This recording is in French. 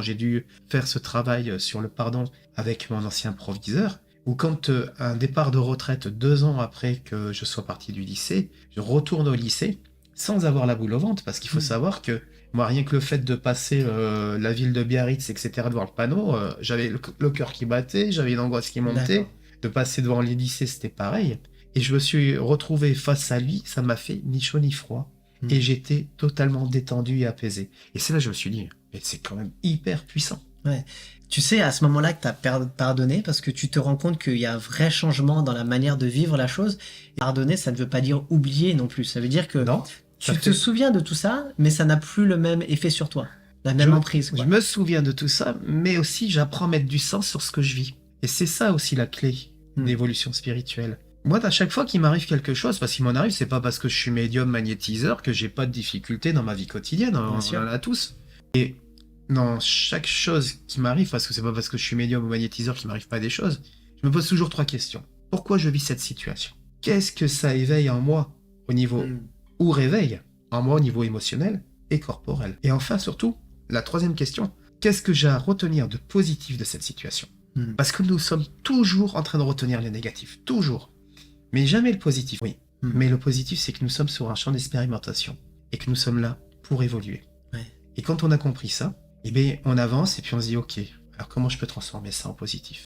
j'ai dû faire ce travail sur le pardon avec mon ancien proviseur, ou quand un départ de retraite 2 ans après que je sois parti du lycée, je retourne au lycée sans avoir la boule au ventre, parce qu'il faut savoir que moi, rien que le fait de passer la ville de Biarritz, etc., devant le panneau, j'avais le cœur qui battait, j'avais une angoisse qui montait. D'accord. De passer devant les lycées, c'était pareil. Et je me suis retrouvé face à lui, ça m'a fait ni chaud ni froid. Et j'étais totalement détendu et apaisé. Et c'est là que je me suis dit, mais c'est quand même hyper puissant. Ouais. Tu sais, à ce moment-là que tu as pardonné, parce que tu te rends compte qu'il y a un vrai changement dans la manière de vivre la chose. Et pardonner, ça ne veut pas dire oublier non plus. Ça veut dire que Non? tu te souviens de tout ça, mais ça n'a plus le même effet sur toi. La même emprise, Je quoi. me souviens de tout ça, mais aussi j'apprends à mettre du sens sur ce que je vis. Et c'est ça aussi la clé d'évolution spirituelle. Moi, à chaque fois qu'il m'arrive quelque chose, parce qu'il m'en arrive, c'est pas parce que je suis médium magnétiseur que j'ai pas de difficultés dans ma vie quotidienne, Bien on sûr. en a tous. Et dans chaque chose qui m'arrive, parce que c'est pas parce que je suis médium ou magnétiseur qu'il m'arrive pas des choses, je me pose toujours 3 questions. Pourquoi je vis cette situation? Qu'est-ce que ça éveille en moi au niveau, ou réveille en moi au niveau émotionnel et corporel? Et enfin, surtout, la 3e question, qu'est-ce que j'ai à retenir de positif de cette situation? Parce que nous sommes toujours en train de retenir les négatifs, toujours. Mais jamais le positif, oui. Mais le positif, c'est que nous sommes sur un champ d'expérimentation et que nous sommes là pour évoluer. Ouais. Et quand on a compris ça, eh bien, on avance et puis on se dit, ok, alors comment je peux transformer ça en positif?